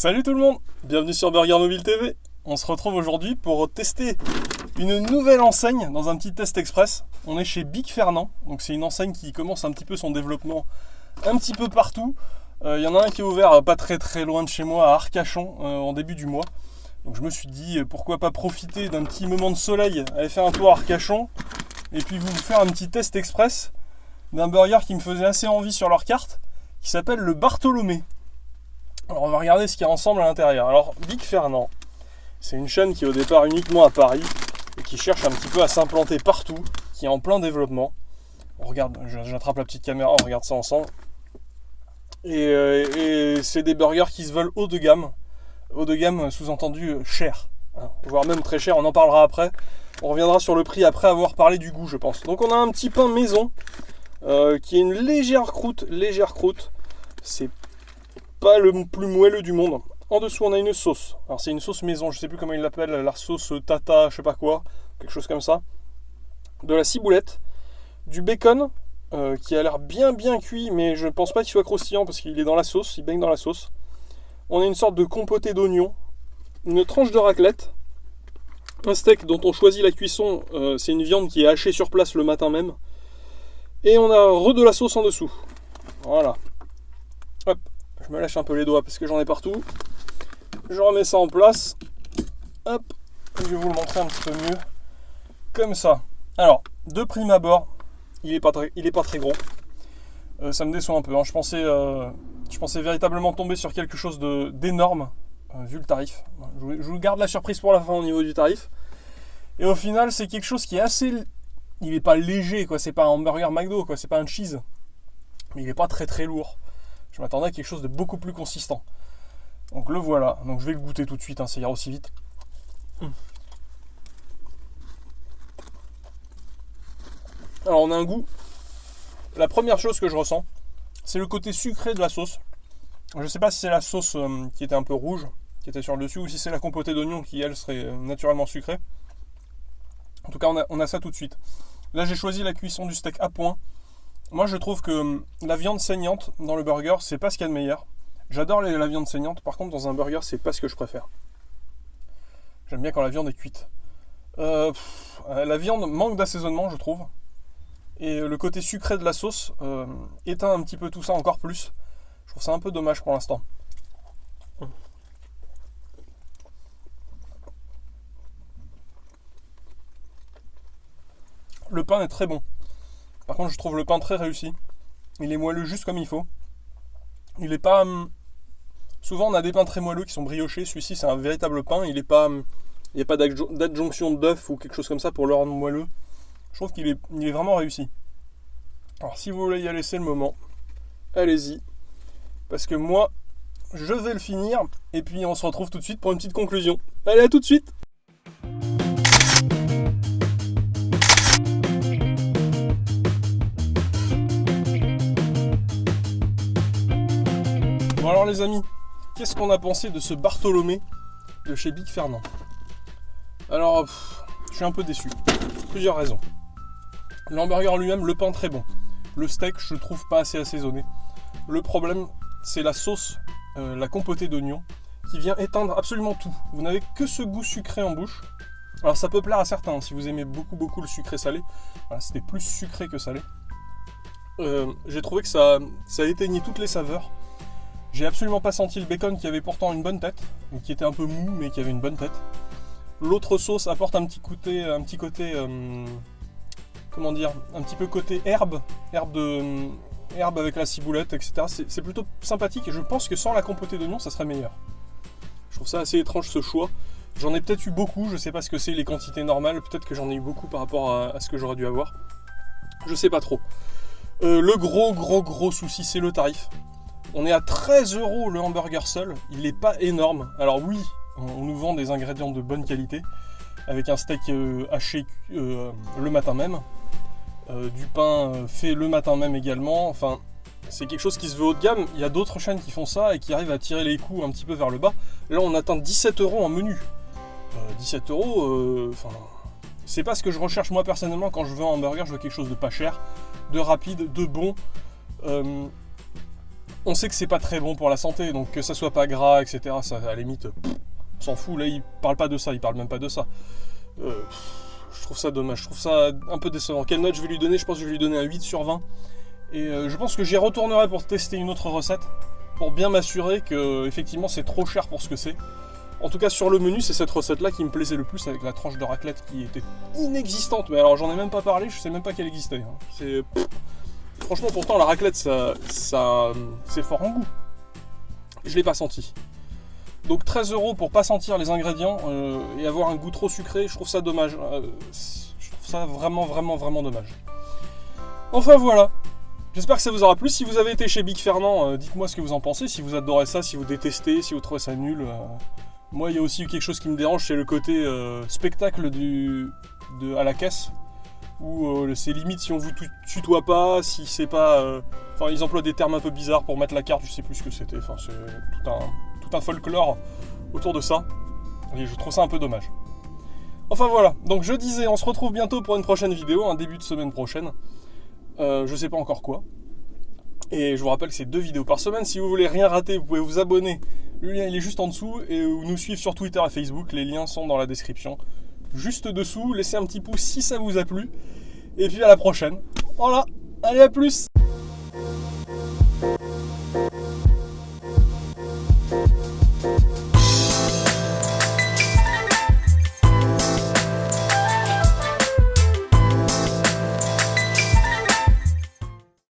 Salut tout le monde, bienvenue sur Burger Mobile TV. On se retrouve aujourd'hui pour tester une nouvelle enseigne dans un petit test express. On est chez Big Fernand, donc c'est une enseigne qui commence un petit peu son développement un petit peu partout. Il y en a un qui est ouvert pas très loin de chez moi, à Arcachon, en début du mois. Donc je me suis dit pourquoi pas profiter d'un petit moment de soleil, aller faire un tour à Arcachon et puis vous faire un petit test express d'un burger qui me faisait assez envie sur leur carte, qui s'appelle le Bartholomé. Alors on va regarder ce qu'il y a ensemble à l'intérieur. Alors Big Fernand, c'est une chaîne qui est au départ uniquement à Paris et qui cherche un petit peu à s'implanter partout, qui est en plein développement. On regarde, j'attrape la petite caméra, on regarde ça ensemble. Et c'est des burgers qui se veulent haut de gamme. Haut de gamme sous-entendu cher, hein, voire même très cher, on en parlera après. On reviendra sur le prix après avoir parlé du goût, je pense. Donc on a un petit pain maison qui est une légère croûte. C'est pas le plus moelleux du monde. En dessous on a une sauce. Alors c'est une sauce maison, je sais plus comment ils l'appellent, la sauce tata, je sais pas quoi, quelque chose comme ça. De la ciboulette, du bacon qui a l'air bien cuit, mais je ne pense pas qu'il soit croustillant parce qu'il est dans la sauce, il baigne dans la sauce. On a une sorte de compoté d'oignon, une tranche de raclette, un steak dont on choisit la cuisson, c'est une viande qui est hachée sur place le matin même. Et on a de la sauce en dessous. Voilà. Hop. Je me lâche un peu les doigts parce que j'en ai partout. Je remets ça en place. Hop. Je vais vous le montrer un petit peu mieux. Comme ça. Alors, de prime abord, il est pas très gros. Ça me déçoit un peu. Hein. Je pensais véritablement tomber sur quelque chose d'énorme, vu le tarif. Je vous garde la surprise pour la fin au niveau du tarif. Et au final, c'est quelque chose qui est assez... Il n'est pas léger, quoi. C'est pas un hamburger McDo, quoi. C'est pas un cheese. Mais il n'est pas très lourd. Je m'attendais à quelque chose de beaucoup plus consistant. Donc le voilà. Donc je vais le goûter tout de suite, hein, ça ira aussi vite. Alors on a un goût. La première chose que je ressens, c'est le côté sucré de la sauce. Je ne sais pas si c'est la sauce qui était un peu rouge, qui était sur le dessus, ou si c'est la compotée d'oignon qui, elle, serait naturellement sucrée. En tout cas, on a ça tout de suite. Là, j'ai choisi la cuisson du steak à point. Moi, je trouve que la viande saignante dans le burger, c'est pas ce qu'il y a de meilleur. J'adore la viande saignante. Par contre, dans un burger, c'est pas ce que je préfère. J'aime bien quand la viande est cuite. La viande manque d'assaisonnement, je trouve. Et le côté sucré de la sauce éteint un petit peu tout ça encore plus. Je trouve ça un peu dommage pour l'instant. Le pain est très bon. Par contre, je trouve le pain très réussi. Il est moelleux juste comme il faut. Il est pas... Souvent, on a des pains très moelleux qui sont briochés. Celui-ci, c'est un véritable pain. Il n'y a pas d'adjonction d'œuf ou quelque chose comme ça pour le rendre moelleux. Je trouve qu'il est vraiment réussi. Alors, si vous voulez y aller, c'est le moment. Allez-y. Parce que moi, je vais le finir. Et puis, on se retrouve tout de suite pour une petite conclusion. Allez, à tout de suite! Bon alors les amis, qu'est-ce qu'on a pensé de ce Bartholomé de chez Big Fernand? Alors, je suis un peu déçu. Plusieurs raisons. L'hamburger lui-même, le pain très bon. Le steak, je le trouve pas assez assaisonné. Le problème, c'est la sauce, la compotée d'oignon, qui vient éteindre absolument tout. Vous n'avez que ce goût sucré en bouche. Alors ça peut plaire à certains, si vous aimez beaucoup le sucré salé. Voilà, c'était plus sucré que salé. J'ai trouvé que ça éteignait toutes les saveurs. J'ai absolument pas senti le bacon qui avait pourtant une bonne tête, qui était un peu mou mais qui avait une bonne tête. L'autre sauce apporte un petit côté, comment dire, un petit peu côté herbe avec la ciboulette, etc. C'est plutôt sympathique et je pense que sans la compotée d'oignon, ça serait meilleur. Je trouve ça assez étrange ce choix. J'en ai peut-être eu beaucoup, je sais pas ce que c'est les quantités normales, peut-être que j'en ai eu beaucoup par rapport à ce que j'aurais dû avoir. Je sais pas trop. Le gros souci, c'est le tarif. On est à 13 € le hamburger seul, il n'est pas énorme. Alors oui, on nous vend des ingrédients de bonne qualité, avec un steak haché le matin même, du pain fait le matin même également, enfin c'est quelque chose qui se veut haut de gamme. Il y a d'autres chaînes qui font ça et qui arrivent à tirer les coûts un petit peu vers le bas. Là on atteint 17 € en menu. 17 €, c'est pas ce que je recherche moi personnellement quand je veux un hamburger, je veux quelque chose de pas cher, de rapide, de bon. on sait que c'est pas très bon pour la santé, donc que ça soit pas gras, etc., ça, à la limite, on s'en fout. Là, il parle pas de ça, il parle même pas de ça. Je trouve ça dommage, je trouve ça un peu décevant. Quelle note je vais lui donner? Je pense que je vais lui donner un 8 sur 20. Et je pense que j'y retournerai pour tester une autre recette, pour bien m'assurer que effectivement c'est trop cher pour ce que c'est. En tout cas sur le menu, c'est cette recette-là qui me plaisait le plus, avec la tranche de raclette qui était inexistante. Mais alors j'en ai même pas parlé, je sais même pas qu'elle existait. C'est... Franchement, pourtant la raclette, ça c'est fort en goût. Je l'ai pas senti. Donc 13 € pour pas sentir les ingrédients et avoir un goût trop sucré, je trouve ça dommage. Je trouve ça vraiment, vraiment, vraiment dommage. Enfin voilà. J'espère que ça vous aura plu. Si vous avez été chez Big Fernand, dites-moi ce que vous en pensez. Si vous adorez ça, si vous détestez, si vous trouvez ça nul. Moi, il y a aussi quelque chose qui me dérange, c'est le côté spectacle à la caisse. Où c'est limite si on vous tutoie pas, si c'est pas... Enfin, ils emploient des termes un peu bizarres pour mettre la carte, je sais plus ce que c'était. Enfin, c'est tout un folklore autour de ça. Et je trouve ça un peu dommage. Enfin voilà, donc je disais, on se retrouve bientôt pour une prochaine vidéo, un début de semaine prochaine. Je sais pas encore quoi. Et je vous rappelle que c'est 2 vidéos par semaine. Si vous voulez rien rater, vous pouvez vous abonner. Le lien il est juste en dessous. Et nous suivre sur Twitter et Facebook. Les liens sont dans la description. Juste dessous, laissez un petit pouce si ça vous a plu. Et puis à la prochaine. Voilà, allez à plus!